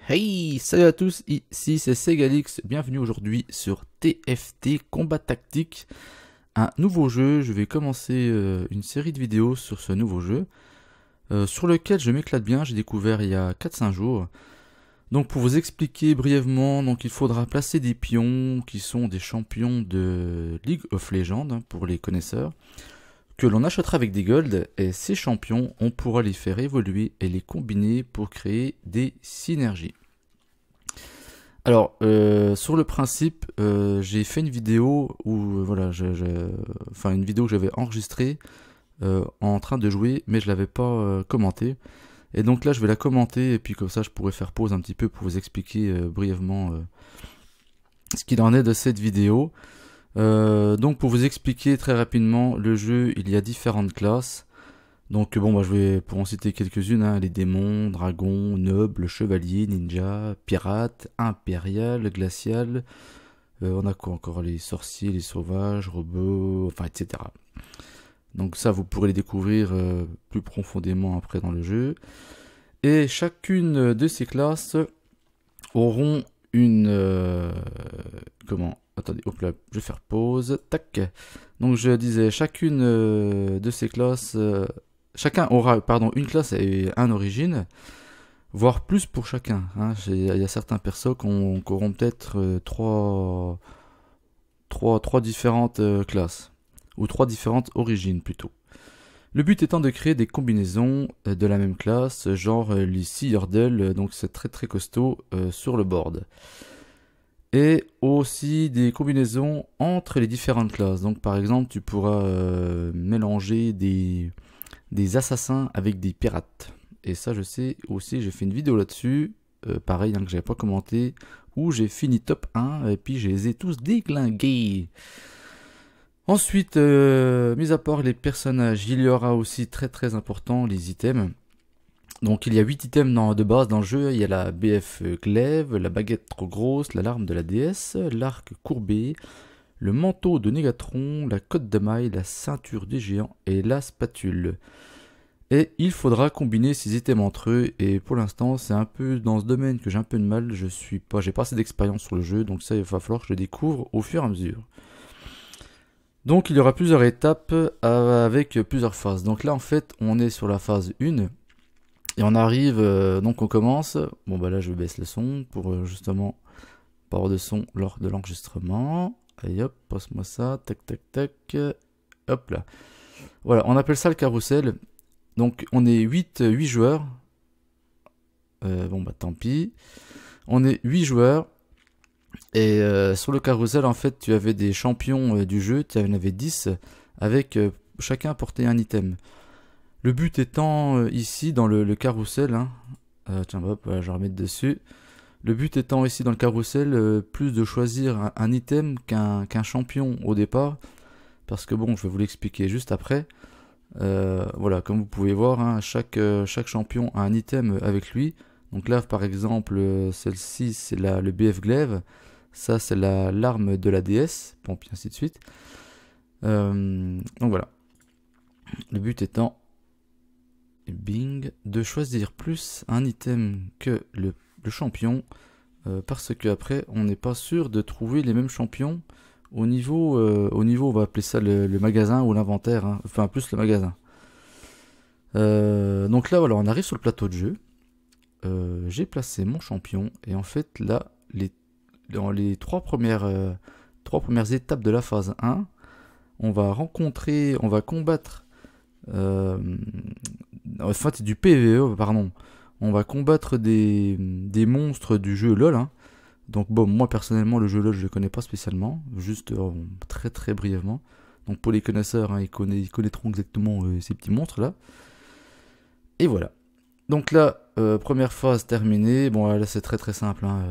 Hey, salut à tous, ici c'est Segalix, bienvenue aujourd'hui sur TFT Combat Tactique, un nouveau jeu. Je vais commencer une série de vidéos sur ce nouveau jeu, sur lequel je m'éclate bien, j'ai découvert il y a 4-5 jours. Donc pour vous expliquer brièvement, donc il faudra placer des pions qui sont des champions de League of Legends, pour les connaisseurs, que l'on achètera avec des golds, et ces champions, on pourra les faire évoluer et les combiner pour créer des synergies. Alors, sur le principe, j'ai fait une vidéo où, voilà, enfin une vidéo que j'avais enregistrée en train de jouer, mais je l'avais pas commentée. Et donc là, je vais la commenter, et puis comme ça, je pourrais faire pause un petit peu pour vous expliquer brièvement ce qu'il en est de cette vidéo. Donc pour vous expliquer très rapidement, le jeu, il y a différentes classes. Donc bon, je vais pour en citer quelques-unes, hein, les démons, dragons, nobles, chevaliers, ninja, pirates, impérial, glacial. On a quoi encore? Les sorciers, les sauvages, robots, enfin etc. Donc ça, vous pourrez les découvrir plus profondément après dans le jeu. Et chacune de ces classes auront une... comment? Attendez, hop là, je vais faire pause. Tac. Donc je disais, chacune de ces classes... chacun aura, pardon, une classe et un origine, voire plus pour chacun. Hein. Il y a certains persos qui auront peut-être trois différentes classes, ou trois différentes origines plutôt. Le but étant de créer des combinaisons de la même classe, genre les Sea Yordle, donc c'est très très costaud sur le board. Et aussi des combinaisons entre les différentes classes. Donc par exemple, tu pourras mélanger des assassins avec des pirates. Et ça, je sais aussi, j'ai fait une vidéo là-dessus, pareil, hein, que j'avais pas commenté, où j'ai fini top 1, et puis je les ai tous déglingués. Ensuite, mis à part les personnages, il y aura aussi très très important les items. Donc il y a 8 items de base dans le jeu. Il y a la BF glaive, la baguette trop grosse, la larme de la déesse, l'arc courbé, le manteau de Négatron, la cotte de maille, la ceinture des géants et la spatule. Et il faudra combiner ces items entre eux, et pour l'instant c'est un peu dans ce domaine que j'ai un peu de mal, j'ai pas assez d'expérience sur le jeu, donc ça il va falloir que je le découvre au fur et à mesure. Donc il y aura plusieurs étapes avec plusieurs phases. Donc là en fait on est sur la phase 1, et on arrive, donc on commence, bon là je baisse le son pour justement pas avoir de son lors de l'enregistrement. Allez hop, passe-moi ça, tac tac tac, hop là. Voilà, on appelle ça le carrousel. Donc on est 8 joueurs. Tant pis. On est 8 joueurs. Et sur le carrousel, en fait, tu avais des champions du jeu. Tu en avais 10 avec chacun porté un item. Le but étant ici dans le carrousel. Hein, tiens, hop, je vais remettre dessus. Le but étant ici dans le carrousel, plus de choisir un item qu'un champion au départ. Parce que bon, je vais vous l'expliquer juste après. Voilà, comme vous pouvez voir, hein, chaque champion a un item avec lui. Donc là, par exemple, celle-ci, c'est le BF glaive. Ça, c'est la larme de la déesse. Bon, puis ainsi de suite. Donc voilà. Le but étant, bing, de choisir plus un item que le champion. Parce que après, on n'est pas sûr de trouver les mêmes champions au niveau, on va appeler ça le magasin ou l'inventaire, hein. Enfin plus le magasin. Donc là voilà, on arrive sur le plateau de jeu. J'ai placé mon champion, et en fait là, dans les trois premières étapes de la phase 1, on va combattre, enfin c'est du PvE, pardon. On va combattre des monstres du jeu LOL, hein. Donc bon, moi personnellement le jeu LOL je le connais pas spécialement, juste très très brièvement. Donc pour les connaisseurs, hein, ils connaîtront exactement ces petits monstres là. Et voilà. Donc là, première phase terminée. Bon là c'est très très simple, hein.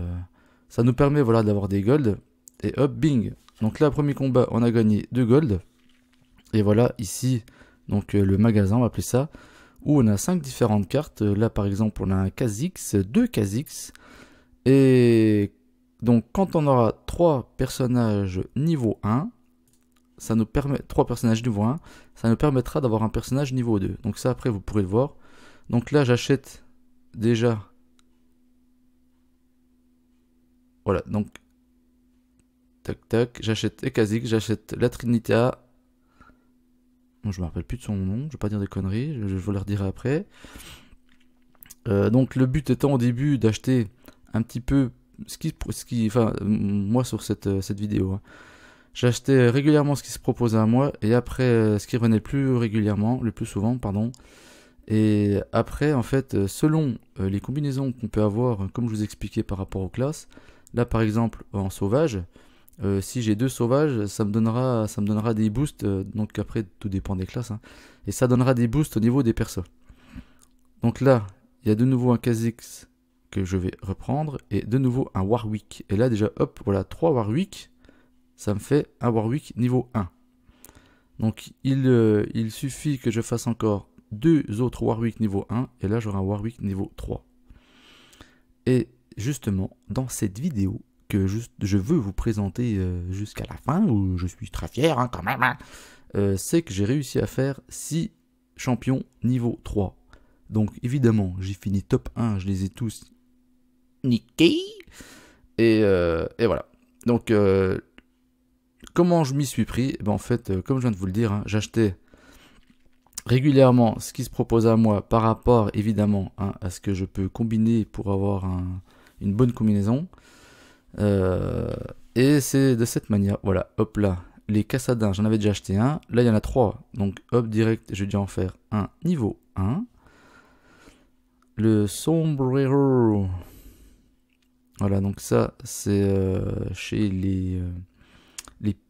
Ça nous permet voilà d'avoir des golds. Et hop, bing. Donc là, premier combat, on a gagné 2 golds. Et voilà ici, donc le magasin, on va appeler ça, où on a 5 différentes cartes. Là par exemple on a un Kha'Zix, 2 Kha'Zix. Et donc quand on aura 3 personnages niveau 1, ça nous permet 3 personnages niveau 1, ça nous permettra d'avoir un personnage niveau 2. Donc ça après vous pourrez le voir. Donc là j'achète déjà Voilà, donc tac tac, j'achète Ekazix, j'achète la Trinitea. Bon, je me rappelle plus de son nom, je vais pas dire des conneries, je vous le redirai après. Donc le but étant au début d'acheter un petit peu enfin moi sur cette vidéo, hein, j'achetais régulièrement ce qui se proposait à moi et après ce qui revenait le plus souvent, pardon. Et après en fait selon les combinaisons qu'on peut avoir, comme je vous expliquais par rapport aux classes, là par exemple en sauvage, si j'ai 2 sauvages, ça me donnera des boosts, donc après tout dépend des classes, hein, et ça donnera des boosts au niveau des persos. Donc là, il y a de nouveau un Kha'Zix que je vais reprendre, et de nouveau un Warwick. Et là déjà, hop, voilà, 3 Warwick, ça me fait un Warwick niveau 1. Donc il suffit que je fasse encore 2 autres Warwick niveau 1, et là j'aurai un Warwick niveau 3. Et justement, dans cette vidéo, que je veux vous présenter jusqu'à la fin, où je suis très fier hein, quand même, hein, c'est que j'ai réussi à faire 6 champions niveau 3. Donc évidemment, j'ai fini top 1, je les ai tous niqués. Et voilà. Donc comment je m'y suis pris? En fait, comme je viens de vous le dire, hein, j'achetais régulièrement ce qui se proposait à moi par rapport évidemment hein, à ce que je peux combiner pour avoir une bonne combinaison. Et c'est de cette manière, voilà, hop là, les Cassadins, j'en avais déjà acheté un, là il y en a 3, donc hop direct, je vais déjà en faire un niveau 1. Le Sombrero, voilà, donc ça c'est chez les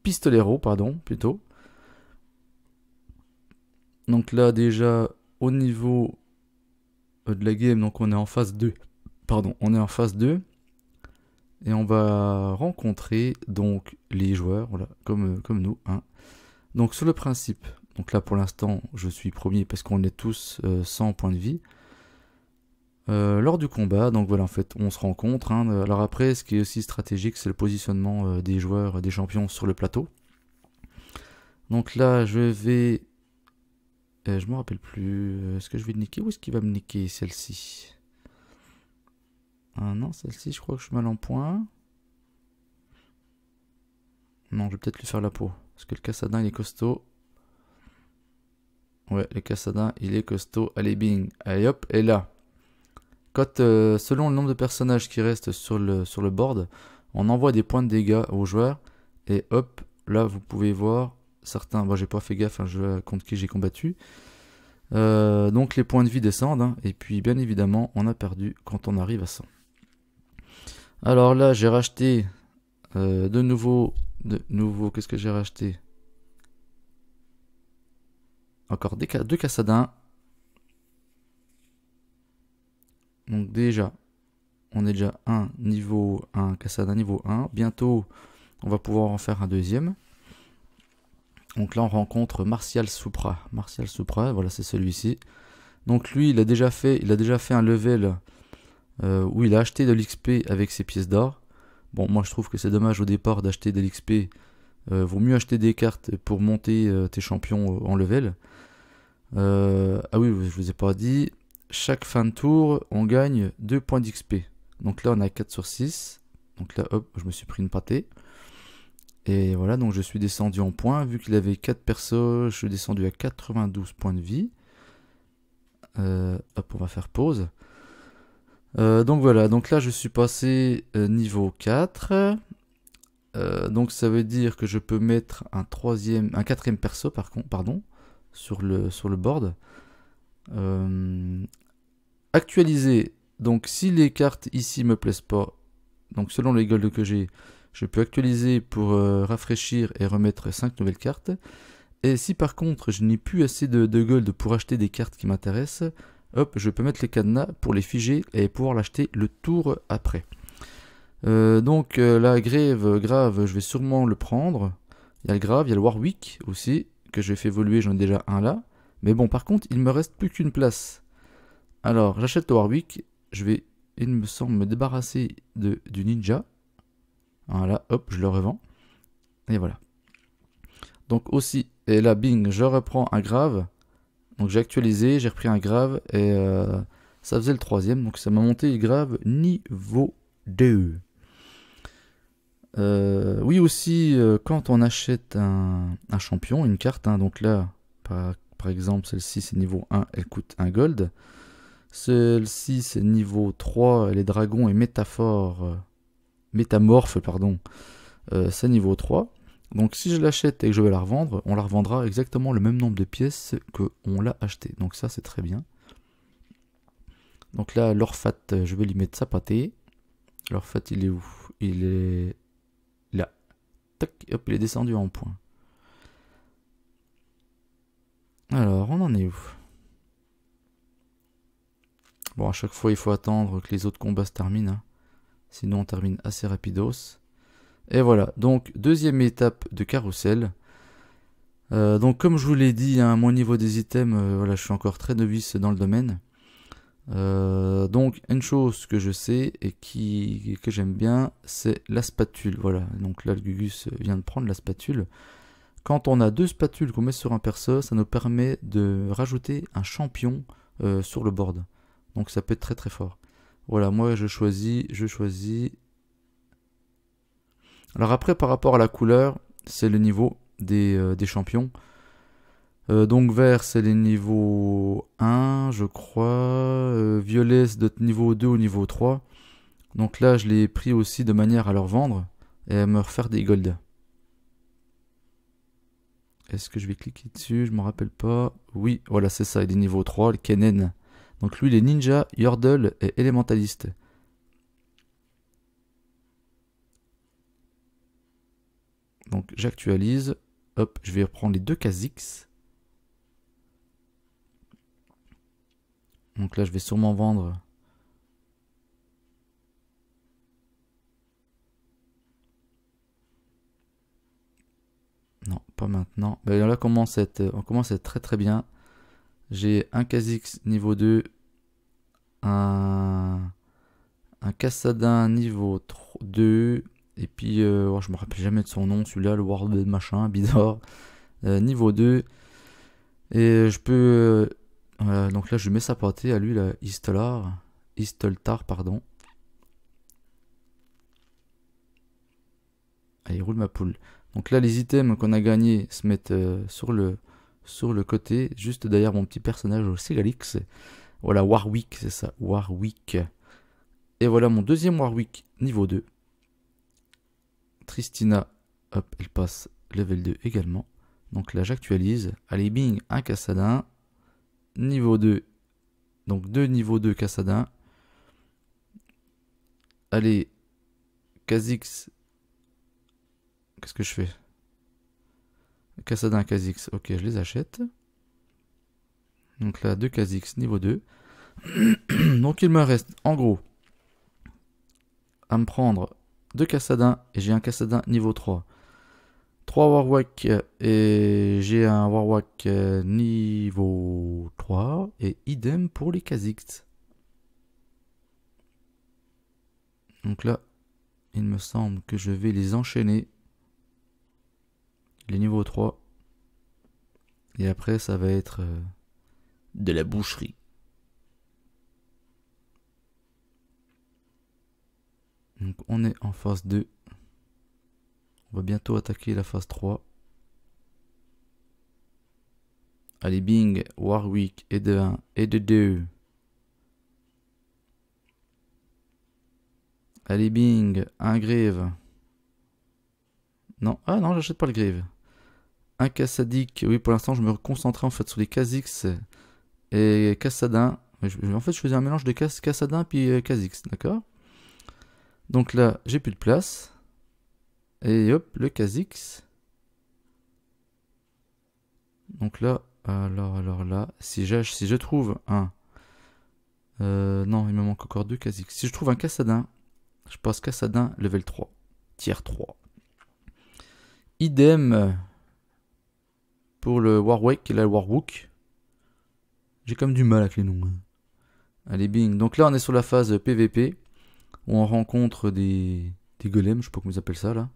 Pistoleros, pardon, plutôt. Donc là déjà, au niveau de la game, donc on est en phase 2, pardon, on est en phase 2. Et on va rencontrer donc les joueurs, voilà, comme nous. Hein. Donc sur le principe, donc là pour l'instant je suis premier parce qu'on est tous 100 points de vie. Lors du combat, donc voilà en fait on se rencontre. Hein. Alors après ce qui est aussi stratégique c'est le positionnement des joueurs, des champions sur le plateau. Donc là je vais... je me rappelle plus, est-ce que je vais niquer ou est-ce qu'il va me niquer celle-ci? Ah non, celle-ci, je crois que je suis mal en point. Non, je vais peut-être lui faire la peau. Parce que le Cassadin, il est costaud. Ouais, le Cassadin, il est costaud. Allez, bing. Allez, hop. Et là, quand, selon le nombre de personnages qui restent sur le board, on envoie des points de dégâts aux joueurs. Et hop, là, vous pouvez voir certains... Bon, j'ai pas fait gaffe, hein, contre qui j'ai combattu. Donc, les points de vie descendent. Hein, et puis, bien évidemment, on a perdu quand on arrive à 100. Alors là, j'ai racheté de nouveau, qu'est-ce que j'ai racheté? Encore 2 Cassadins. Donc déjà, on est déjà un Cassadin niveau 1. Bientôt, on va pouvoir en faire un deuxième. Donc là, on rencontre Martial Supra. Martial Supra, voilà, c'est celui-ci. Donc lui, il a déjà fait un level où il a acheté de l'XP avec ses pièces d'or. Bon, moi je trouve que c'est dommage au départ d'acheter de l'XP. Vaut mieux acheter des cartes pour monter tes champions en level. Ah oui, je vous ai pas dit. Chaque fin de tour, on gagne 2 points d'XP. Donc là, on a 4 sur 6. Donc là, hop, je me suis pris une pâtée. Et voilà, donc je suis descendu en points. Vu qu'il avait 4 persos, je suis descendu à 92 points de vie. Hop, on va faire pause. Donc voilà, donc là je suis passé niveau 4. Donc ça veut dire que je peux mettre un quatrième perso pardon, sur le board. Actualiser, donc si les cartes ici me plaisent pas, donc selon les golds que j'ai, je peux actualiser pour rafraîchir et remettre 5 nouvelles cartes. Et si par contre je n'ai plus assez de gold pour acheter des cartes qui m'intéressent, hop, je peux mettre les cadenas pour les figer et pouvoir l'acheter le tour après. Donc la grave, je vais sûrement le prendre. Il y a le grave, il y a le Warwick aussi, que j'ai fait évoluer, j'en ai déjà un là. Mais bon, par contre, il me reste plus qu'une place. Alors, j'achète le Warwick, je vais, il me semble, me débarrasser du ninja. Voilà, hop, je le revends. Et voilà. Donc aussi, et là, bing, je reprends un grave. Donc j'ai actualisé, j'ai repris un grave et ça faisait le 3e. Donc ça m'a monté le grave niveau 2. Oui aussi, quand on achète un champion, une carte, hein, donc là, par exemple, celle-ci c'est niveau 1, elle coûte 1 gold. Celle-ci c'est niveau 3, les dragons et métamorphes, pardon, c'est niveau 3. Donc si je l'achète et que je vais la revendre, on la revendra exactement le même nombre de pièces qu'on l'a acheté. Donc ça c'est très bien. Donc là, l'Orphat, je vais lui mettre sa pâtée. L'Orphat, il est où? Il est là. Tac, hop, il est descendu en point. Alors, on en est où? Bon, à chaque fois, il faut attendre que les autres combats se terminent, hein. Sinon, on termine assez rapidos. Et voilà, donc, deuxième étape de carrousel. Donc, comme je vous l'ai dit, hein, mon niveau des items, voilà, je suis encore très novice dans le domaine. Donc une chose que je sais et que j'aime bien, c'est la spatule. Voilà, donc là le Gugus vient de prendre la spatule. Quand on a deux spatules qu'on met sur un perso, ça nous permet de rajouter un champion sur le board. Donc ça peut être très très fort. Voilà, moi je choisis. Alors après, par rapport à la couleur, c'est le niveau des champions. Donc vert c'est les niveaux 1 je crois, violet c'est de niveau 2 ou niveau 3. Donc là je l'ai pris aussi de manière à leur vendre et à me refaire des golds. Est-ce que je vais cliquer dessus? Je me rappelle pas. Oui, voilà c'est ça, il est niveau 3, le Kennen. Donc lui il est ninja, yordle et élémentaliste. Donc j'actualise, hop, je vais reprendre les deux Kha'Zix. Donc là je vais sûrement vendre. Non, pas maintenant. Mais là on commence à être très très bien. J'ai un Kha'Zix niveau 2, un Kassadin niveau 2, et puis je me rappelle jamais de son nom, celui-là, le World machin, Bidor, niveau 2. Et je peux. Voilà, donc là, je mets sa pâtée à lui, là, Istoltar, pardon. Allez, roule ma poule. Donc là, les items qu'on a gagnés se mettent sur le côté, juste derrière mon petit personnage au Segalix. Voilà, Warwick, c'est ça, Warwick. Et voilà mon deuxième Warwick niveau 2. Tristina, hop, elle passe level 2 également. Donc là, j'actualise. Allez, bing, un Kassadin. Niveau 2. Donc deux niveaux 2 Kassadin. Allez, Kha'Zix. Qu'est-ce que je fais? Kassadin, Kha'Zix. Ok, je les achète. Donc là, deux Kha'Zix niveau 2. Donc il me reste, en gros, à me prendre deux Kassadin. Et j'ai un Kassadin niveau 3. 3 Warwick et j'ai un Warwick niveau 3 et idem pour les Kha'Zix. Donc là, il me semble que je vais les enchaîner. Les niveaux 3. Et après, ça va être de la boucherie. Donc on est en phase 2. On va bientôt attaquer la phase 3. Allez, bing, Warwick et de 1 et de 2. Allez, bing, un Grave. Non, ah non, j'achète pas le Grave. Un Kassadik, oui, pour l'instant, je me concentrais en fait sur les Kha'Zix et Kassadin. En fait, je faisais un mélange de Kassadin puis Kha'Zix, d'accord? Donc là, j'ai plus de place. Et hop, le Kha'Zix. Donc là, alors là, si je trouve un... non, il me manque encore deux Kha'Zix. Si je trouve un Kassadin, je passe Kassadin level 3. Tier 3. Idem pour le Warwick et le Warwook. J'ai comme du mal avec les noms. Allez, bing. Donc là, on est sur la phase PVP. Où on rencontre des golems, je sais pas comment ils appellent ça là.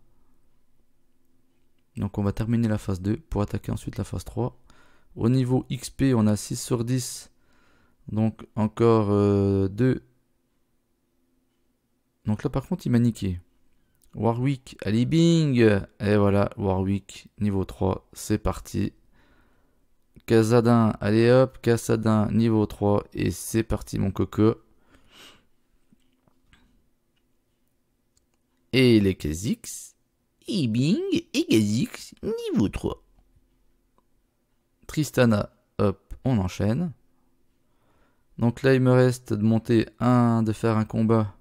Donc on va terminer la phase 2 pour attaquer ensuite la phase 3. Au niveau XP, on a 6 sur 10. Donc encore 2. Donc là par contre il m'a niqué. Warwick, allez bing. Et voilà, Warwick, niveau 3, c'est parti. Casadin, allez hop, Casadin, niveau 3, et c'est parti mon coco. Et les Kha'Zix, et bing, et Kha'Zix, niveau 3. Tristana, hop, on enchaîne. Donc là, il me reste de monter de faire un combat.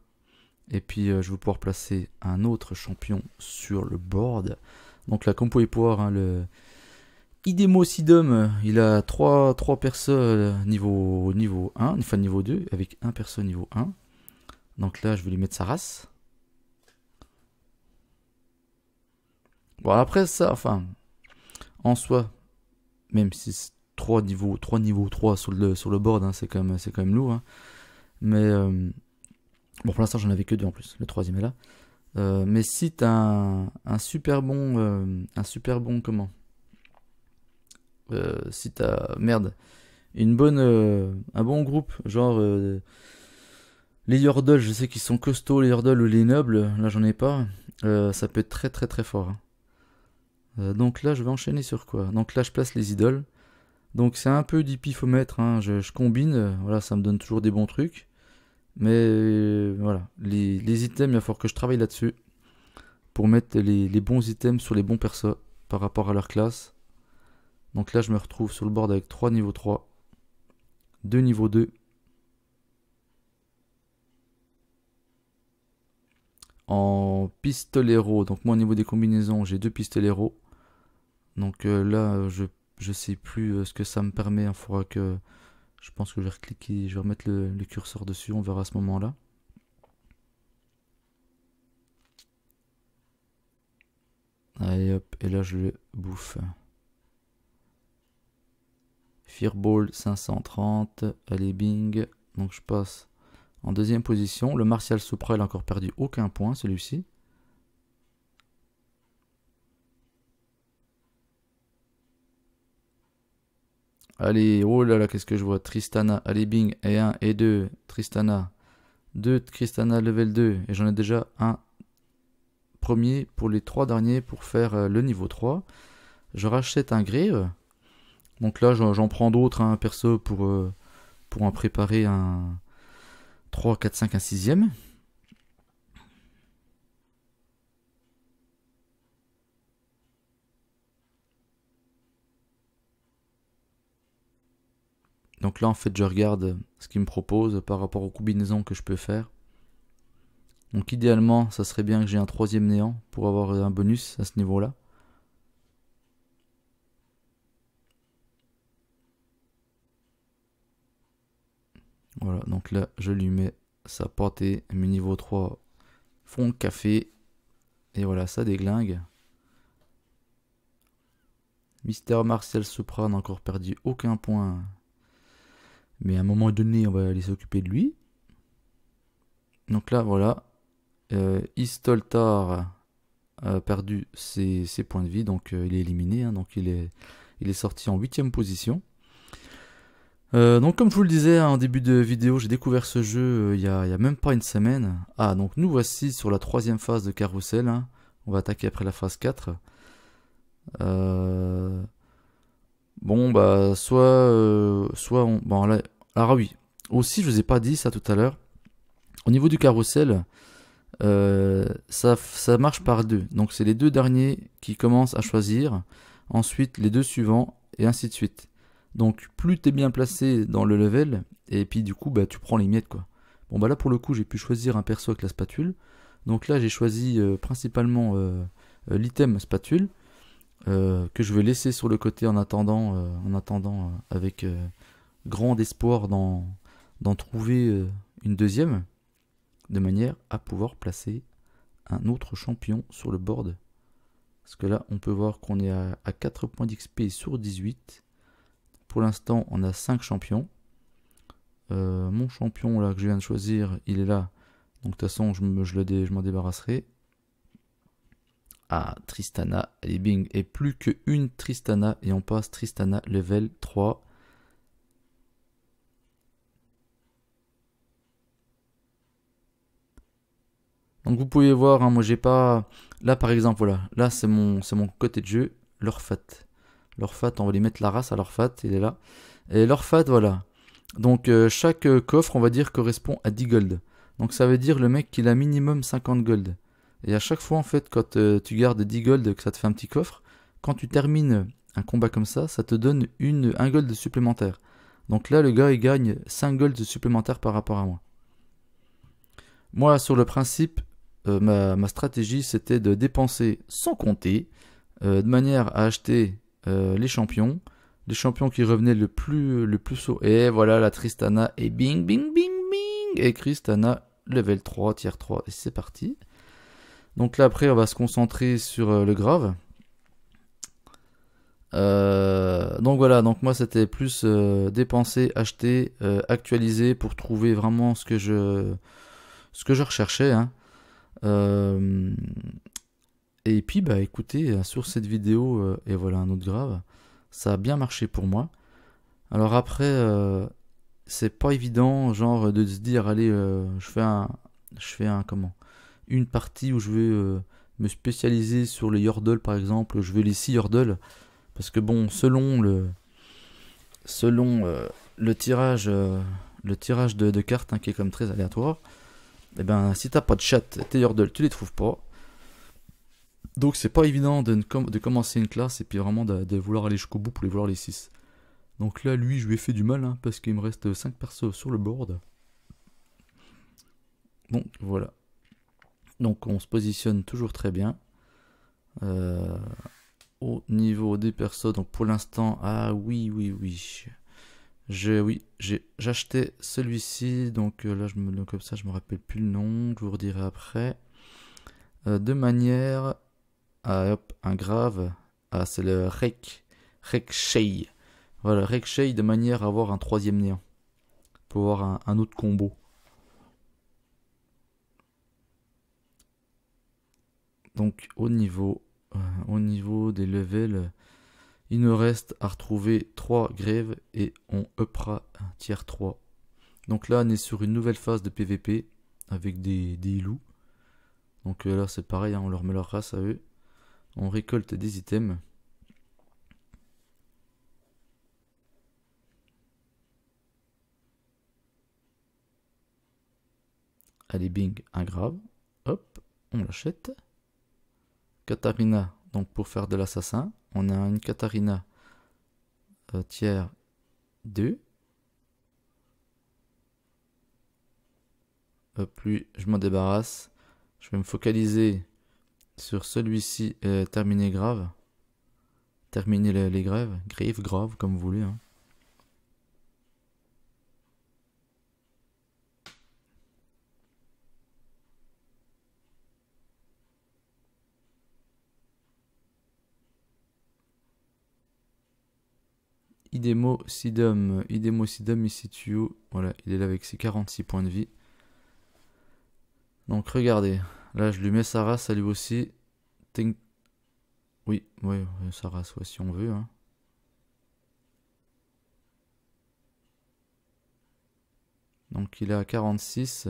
Et puis, je vais pouvoir placer un autre champion sur le board. Donc là, comme vous pouvez voir, hein, le Idemo-Sidom, il a 3 persos niveau 1, enfin niveau 2, avec un perso niveau 1. Donc là, je vais lui mettre sa race. Bon, après ça, enfin, en soi, même si c'est 3 niveaux 3 sur le board, hein, c'est quand même lourd. Hein. Mais bon, pour l'instant, j'en avais que 2 en plus. Le troisième est là. Mais si t'as un super bon, comment si t'as, merde, un bon groupe, genre les Yordles, je sais qu'ils sont costauds, les Yordles ou les nobles, là j'en ai pas, ça peut être très très très fort. Hein. Donc là, je vais enchaîner sur quoi? Donc là, je place les idoles. Donc c'est un peu du pifomètre, hein. Je combine, voilà, ça me donne toujours des bons trucs. Mais voilà, les items, il va falloir que je travaille là-dessus pour mettre les bons items sur les bons persos par rapport à leur classe. Donc là, je me retrouve sur le board avec 3 niveaux 3, 2 niveaux 2. En pistolero, donc moi au niveau des combinaisons, j'ai 2 pistoleros. Donc là, je sais plus ce que ça me permet. Il faudra que je pense que je vais recliquer, je vais remettre le curseur dessus, on verra à ce moment-là. Allez hop, et là je le bouffe. Fireball 530, allez bing. Donc je passe en deuxième position. Le Martial Supra, il a encore perdu aucun point celui-ci. Allez, oh là là, qu'est-ce que je vois? Tristana, allez bing, et 1 et 2, Tristana. 2 Tristana level 2, et j'en ai déjà un premier pour les 3 derniers pour faire le niveau 3. Je rachète un grave. Donc là, j'en prends d'autres, hein, perso, pour en préparer un 3, 4, 5, un 6ème. Donc là, en fait, je regarde ce qu'il me propose par rapport aux combinaisons que je peux faire. Donc idéalement, ça serait bien que j'ai un 3ème néant pour avoir un bonus à ce niveau-là. Voilà, donc là, je lui mets sa pâtée, mes niveau 3 font le café. Et voilà, ça déglingue. Mister Martial Supra n'a encore perdu aucun point. Mais à un moment donné, on va aller s'occuper de lui. Donc là, voilà. Istoltar a perdu ses points de vie, donc il est éliminé. Hein, donc il est sorti en 8ème position. Donc comme je vous le disais en début de vidéo, j'ai découvert ce jeu il y a même pas une semaine. Ah, donc nous voici sur la 3ème phase de carrousel. Hein. On va attaquer après la phase 4. Bon, bah, soit on... Bon, là... Alors oui, aussi, je vous ai pas dit ça tout à l'heure. Au niveau du carrousel, ça marche par 2. Donc c'est les 2 derniers qui commencent à choisir. Ensuite, les 2 suivants, et ainsi de suite. Donc plus tu es bien placé dans le level, et puis du coup, bah, tu prends les miettes, quoi. Bon, bah là, pour le coup, j'ai pu choisir un perso avec la spatule. Donc là, j'ai choisi principalement l'item spatule. Que je vais laisser sur le côté en attendant avec grand espoir d'en trouver une deuxième, de manière à pouvoir placer un autre champion sur le board. Parce que là, on peut voir qu'on est à 4 points d'XP sur 18. Pour l'instant, on a 5 champions. Mon champion là que je viens de choisir, il est là. Donc de toute façon, je m'en débarrasserai. Ah, Tristana, allez bing, et plus qu'une Tristana, et on passe Tristana level 3. Donc vous pouvez voir, hein, moi j'ai pas... Là par exemple, voilà, là c'est mon côté de jeu, l'Orphat. L'Orphat, on va lui mettre la race à l'Orphat, il est là. Et l'Orphat, voilà. Donc chaque coffre, on va dire, correspond à 10 gold. Donc ça veut dire le mec qu'il a minimum 50 gold. Et à chaque fois, en fait, quand tu gardes 10 gold, que ça te fait un petit coffre, quand tu termines un combat comme ça te donne un gold supplémentaire. Donc là, le gars, il gagne 5 gold supplémentaires par rapport à moi. Moi, sur le principe, ma stratégie, c'était de dépenser sans compter, de manière à acheter les champions qui revenaient le plus haut. Et voilà, la Tristana, et bing, bing, bing, bing, et Tristana, level 3, tier 3, et c'est parti. Donc là, après, on va se concentrer sur le grave. Donc voilà, donc moi c'était plus dépenser, acheter, actualiser pour trouver vraiment ce que je recherchais, hein. Et puis bah écoutez, sur cette vidéo, et voilà un autre grave, ça a bien marché pour moi. Alors après, c'est pas évident, genre de se dire allez, je fais un comment, une partie où je vais me spécialiser sur les yordles par exemple, je veux les 6 yordles. Parce que bon, selon le tirage de cartes, hein, qui est comme très aléatoire, et ben si t'as pas de chat, tes yordles tu les trouves pas. Donc c'est pas évident de commencer une classe et puis vraiment de vouloir aller jusqu'au bout pour les vouloir les 6. Donc là, lui, je lui ai fait du mal, hein, parce qu'il me reste 5 persos sur le board. Donc voilà. Donc on se positionne toujours très bien. Au niveau des persos, donc pour l'instant, ah oui, j'achetais celui-ci, donc là donc comme ça je me rappelle plus le nom, je vous redirai après. De manière à hop, un grave, ah c'est le Rekshei. Voilà, Rekshei de manière à avoir un troisième néant, pour avoir un autre combo. Donc au niveau des levels, il nous reste à retrouver 3 grèves et on uppera un tier 3. Donc là on est sur une nouvelle phase de PVP avec des loups. Donc là c'est pareil, hein, on leur met leur race à eux. On récolte des items. Allez bing, un grave. Hop, on l'achète. Katarina, donc pour faire de l'assassin. On a une Katarina tiers 2. Hop, lui, je m'en débarrasse. Je vais me focaliser sur celui-ci, terminer grave. Terminer les grèves. Grave, comme vous voulez. Hein. Idemo Sidum ici tu. Voilà, il est là avec ses 46 points de vie. Donc regardez, là je lui mets sa race à lui aussi. Oui, sa race, ouais, si on veut. Hein. Donc il est à 46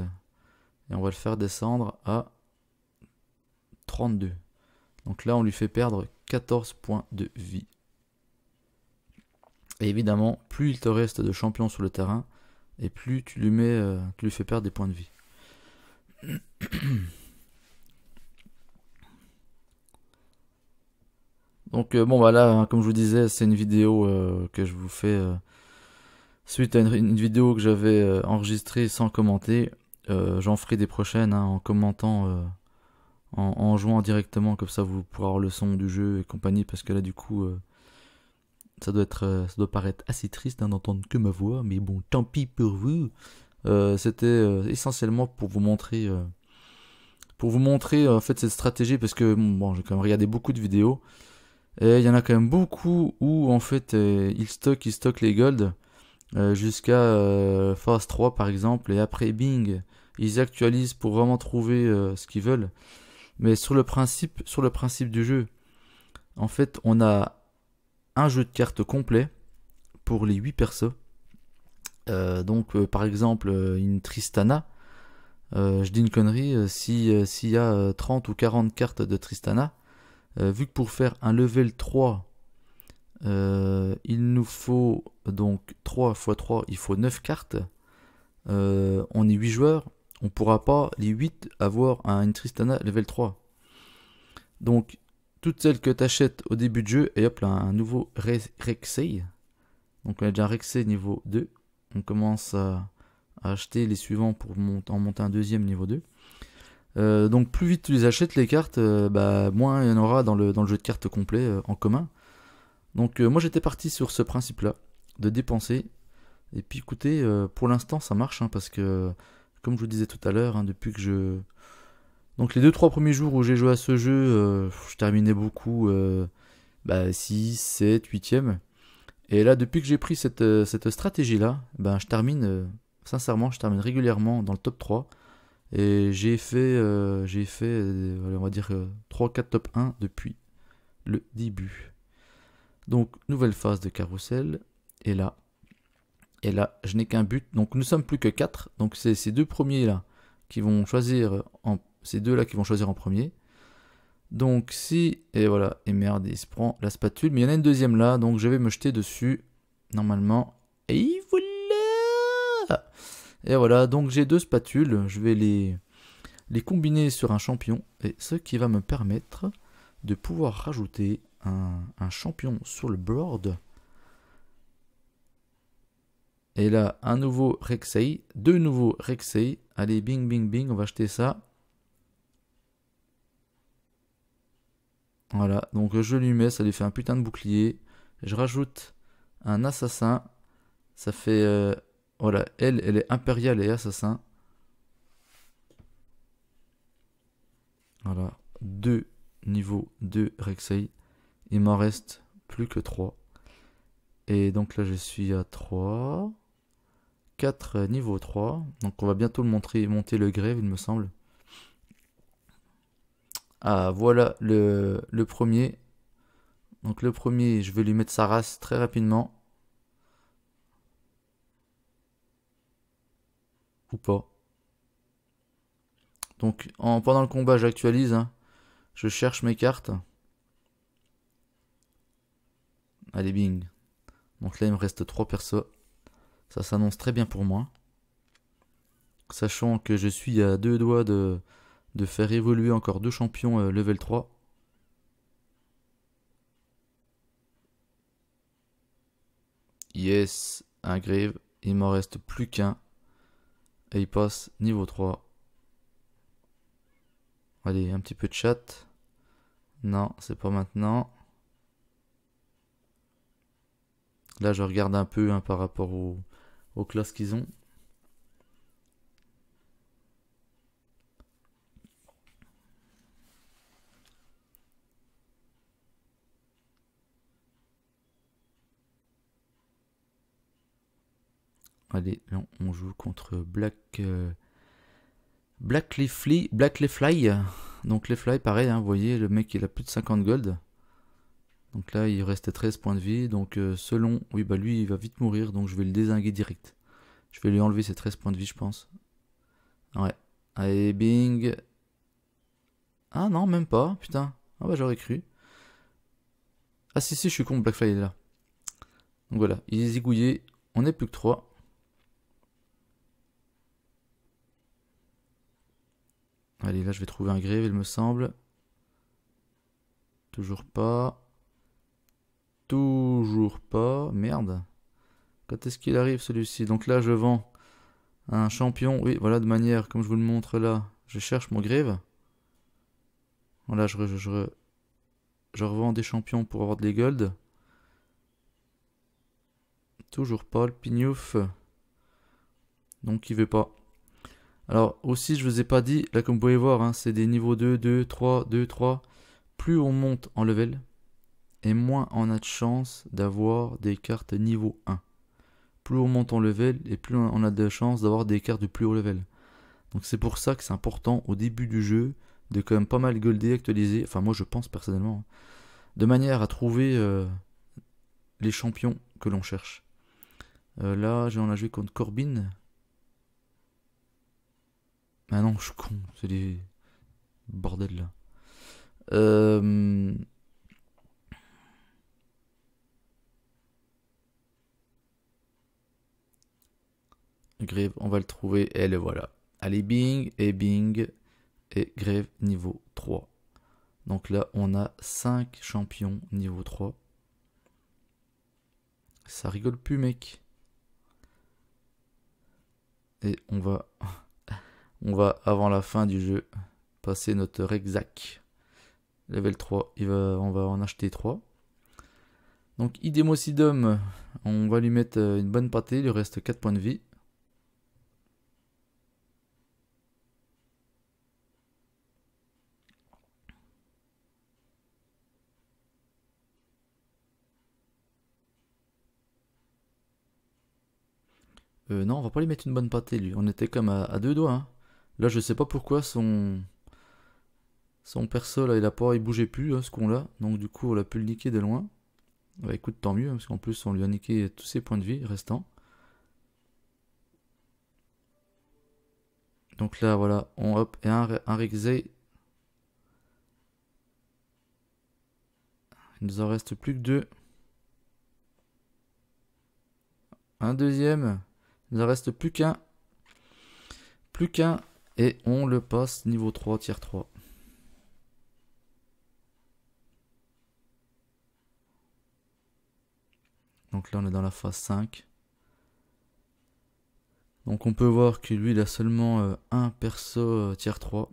et on va le faire descendre à 32. Donc là on lui fait perdre 14 points de vie. Et évidemment, plus il te reste de champions sur le terrain, et plus tu lui fais perdre des points de vie. Donc bon voilà, hein, comme je vous disais, c'est une vidéo que je vous fais suite à une vidéo que j'avais enregistrée sans commenter. J'en ferai des prochaines, hein, en commentant, en jouant directement, comme ça vous pourrez avoir le son du jeu et compagnie, parce que là du coup ça doit paraître assez triste, hein, d'entendre que ma voix, mais bon, tant pis pour vous. C'était essentiellement pour vous montrer en fait cette stratégie, parce que bon, j'ai quand même regardé beaucoup de vidéos et il y en a quand même beaucoup où en fait ils stockent les golds jusqu'à phase 3 par exemple, et après bing, ils actualisent pour vraiment trouver ce qu'ils veulent. Mais sur le principe du jeu, en fait, on a un jeu de cartes complet pour les 8 persos. Donc par exemple une Tristana, Je dis une connerie, s'il y a 30 ou 40 cartes de Tristana, vu que pour faire un level 3, il nous faut donc 3 x 3, il faut 9 cartes. On est 8 joueurs, on pourra pas les 8 avoir une Tristana level 3. Donc, toutes celles que tu achètes au début de jeu, et hop là, un nouveau Rexei. Donc on a déjà un Rexei niveau 2. On commence à acheter les suivants pour en monter un deuxième niveau 2. Donc plus vite tu les achètes les cartes, moins il y en aura dans le jeu de cartes complet en commun. Donc moi j'étais parti sur ce principe là, de dépenser. Et puis écoutez, pour l'instant ça marche, hein, parce que comme je vous disais tout à l'heure, hein, depuis que je... Donc les 2-3 premiers jours où j'ai joué à ce jeu, je terminais beaucoup 6, 7, 8ème. Et là depuis que j'ai pris cette stratégie là, je termine, sincèrement je termine régulièrement dans le top 3. Et j'ai fait on va dire 3-4 top 1 depuis le début. Donc nouvelle phase de carrousel. Et là, je n'ai qu'un but. Donc nous sommes plus que 4. Donc c'est ces deux premiers là qui vont choisir ces deux là qui vont choisir en premier. Donc si, et voilà, et merde, il se prend la spatule. Mais il y en a une deuxième là, donc je vais me jeter dessus normalement. Et voilà. Et voilà, donc j'ai deux spatules. Je vais les combiner sur un champion. Et ce qui va me permettre de pouvoir rajouter un champion sur le board. Et là, un nouveau Rexei, deux nouveaux Rexei. Allez, bing, bing, bing, on va acheter ça. Voilà, donc je lui mets, ça lui fait un putain de bouclier. Je rajoute un assassin. Ça fait... voilà, elle est impériale et assassin. Voilà, deux niveaux 2 Rexei. Il m'en reste plus que 3. Et donc là, je suis à 3. 4 niveau 3. Donc on va bientôt monter le grève, il me semble. Ah, voilà le premier. Donc le premier, je vais lui mettre sa race très rapidement. Ou pas. Donc pendant le combat, j'actualise. Hein. Je cherche mes cartes. Allez, bing. Donc là, il me reste 3 persos. Ça s'annonce très bien pour moi. Sachant que je suis à 2 doigts de faire évoluer encore 2 champions level 3. Yes, un grave. Il m'en reste plus qu'un. Et il passe niveau 3. Allez, un petit peu de chat. Non, c'est pas maintenant. Là, je regarde un peu par rapport aux classes qu'ils ont. Allez, on joue contre Black Fly. Donc les Fly, pareil, hein, vous voyez, le mec il a plus de 50 gold. Donc là, il reste 13 points de vie. Donc selon... Oui, lui, il va vite mourir. Donc je vais le dézinguer direct. Je vais lui enlever ses 13 points de vie, je pense. Ouais. Allez, bing. Ah non, même pas. Putain. Ah j'aurais cru. Ah si, je suis con, Blackfly est là. Donc voilà, il est zigouillé. On n'est plus que 3. Allez, là, je vais trouver un grève, il me semble. Toujours pas. Toujours pas. Merde. Quand est-ce qu'il arrive celui-ci? Donc là, je vends un champion. Oui, voilà, de manière, comme je vous le montre là, je cherche mon grève. Voilà, je revends des champions pour avoir des gold. Toujours pas, le pignouf. Donc il veut pas. Alors aussi, je vous ai pas dit, là comme vous pouvez voir, hein, c'est des niveaux 2, 2, 3, 2, 3. Plus on monte en level, et moins on a de chance d'avoir des cartes niveau 1. Plus on monte en level, et plus on a de chance d'avoir des cartes de plus haut level. Donc c'est pour ça que c'est important au début du jeu de quand même pas mal golder, actualiser, enfin moi je pense personnellement, de manière à trouver les champions que l'on cherche. Là, on a joué contre Corbin. Ah non, je suis con, c'est des bordel là. Euh... Grave, on va le trouver, et le voilà. Allez, bing, et Grave niveau 3. Donc là, on a 5 champions niveau 3. Ça rigole plus, mec. Et on va avant la fin du jeu, passer notre Rexac. Level 3, on va en acheter 3. Donc Idemocidum, on va lui mettre une bonne pâtée, il lui reste 4 points de vie. Non, on va pas lui mettre une bonne pâtée, lui. On était comme à 2 doigts. Hein. Là, je sais pas pourquoi son perso, là, il bougeait plus, hein, ce con là. Donc, du coup, on a pu le niquer de loin. Bah, écoute, tant mieux, hein, parce qu'en plus, on lui a niqué tous ses points de vie restants. Donc là, voilà, on hop, et un Rexay. Il nous en reste plus que 2. Un deuxième. Il nous en reste plus qu'un. Plus qu'un. Et on le passe niveau 3, tier 3. Donc là, on est dans la phase 5. Donc on peut voir que lui, il a seulement un perso tier 3.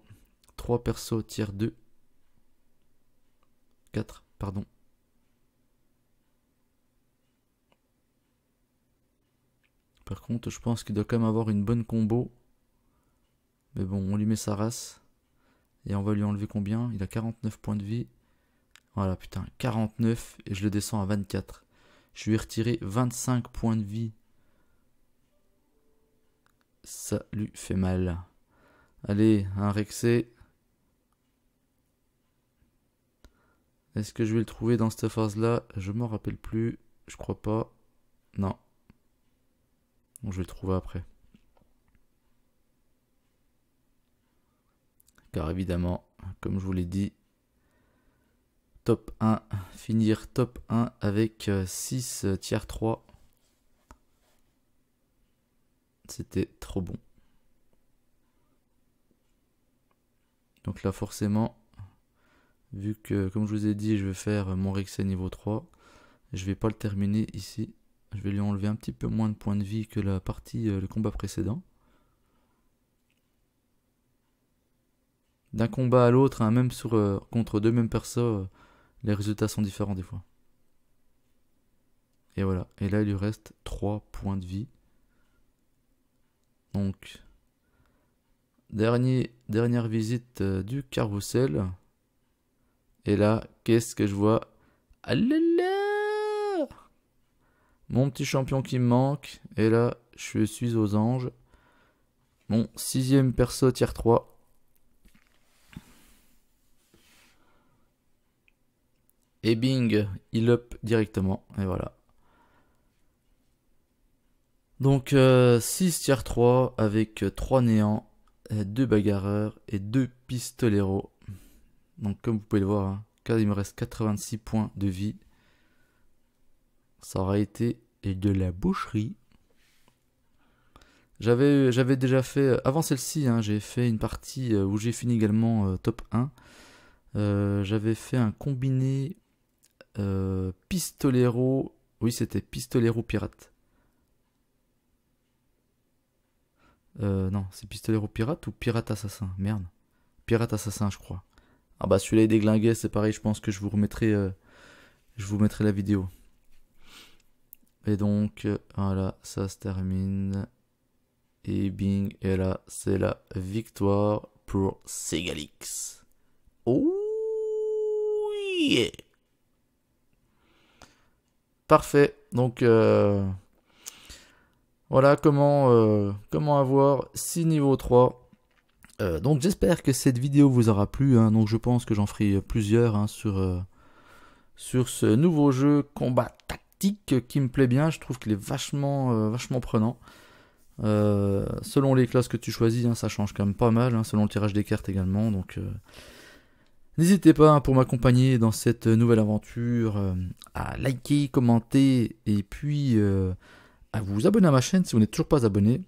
3 persos tier 2. 4, pardon. Par contre, je pense qu'il doit quand même avoir une bonne combo. Mais bon, on lui met sa race. Et on va lui enlever combien? Il a 49 points de vie. Voilà, putain, 49. Et je le descends à 24. Je lui ai retiré 25 points de vie. Ça lui fait mal. Allez, un Rexay. Est-ce que je vais le trouver dans cette phase-là? Je m'en rappelle plus. Je crois pas. Non. Donc je vais le trouver après. Car évidemment, comme je vous l'ai dit, top 1, finir top 1 avec 6 tier 3. C'était trop bon. Donc là forcément, vu que comme je vous ai dit, je vais faire mon Rexay niveau 3, je vais pas le terminer ici. Je vais lui enlever un petit peu moins de points de vie que la partie, le combat précédent. D'un combat à l'autre, hein, même contre deux mêmes persos, les résultats sont différents des fois. Et voilà. Et là, il lui reste 3 points de vie. Donc, dernière visite du carrousel. Et là, qu'est-ce que je vois? Ah là là! Mon petit champion qui me manque. Et là, je suis aux anges. Mon 6ème perso tier 3. Et bing, il up directement. Et voilà. Donc 6 tier 3 avec 3 néants, 2 bagarreurs et 2 pistoleros. Donc comme vous pouvez le voir, hein, il me reste 86 points de vie. Ça aurait été de la boucherie. J'avais déjà fait, avant celle-ci, hein, j'ai fait une partie où j'ai fini également top 1. J'avais fait un combiné pistolero. Oui, c'était pistolero pirate. Non, c'est pistolero pirate ou pirate assassin? Merde. Pirate assassin, je crois. Ah bah celui-là est déglingué, c'est pareil, je pense que je vous mettrai la vidéo. Et donc, voilà, ça se termine. Et bing, et là, c'est la victoire pour Segalix. Oh yeah! Parfait, donc voilà comment avoir 6 niveaux 3. Donc j'espère que cette vidéo vous aura plu, hein. Donc je pense que j'en ferai plusieurs, hein, sur ce nouveau jeu combat tactique qui me plaît bien. Je trouve qu'il est vachement prenant. Selon les classes que tu choisis, hein, ça change quand même pas mal, hein, selon le tirage des cartes également. Donc n'hésitez pas, hein, pour m'accompagner dans cette nouvelle aventure, à liker, commenter et puis à vous abonner à ma chaîne si vous n'êtes toujours pas abonné.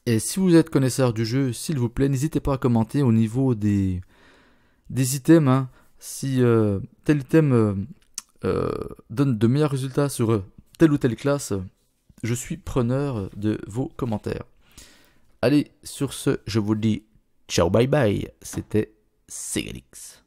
Et si vous êtes connaisseur du jeu, s'il vous plaît, n'hésitez pas à commenter au niveau des items, hein. Si tel item donne de meilleurs résultats sur telle ou telle classe, je suis preneur de vos commentaires. Allez, sur ce, je vous dis ciao bye bye. C'était Segalix.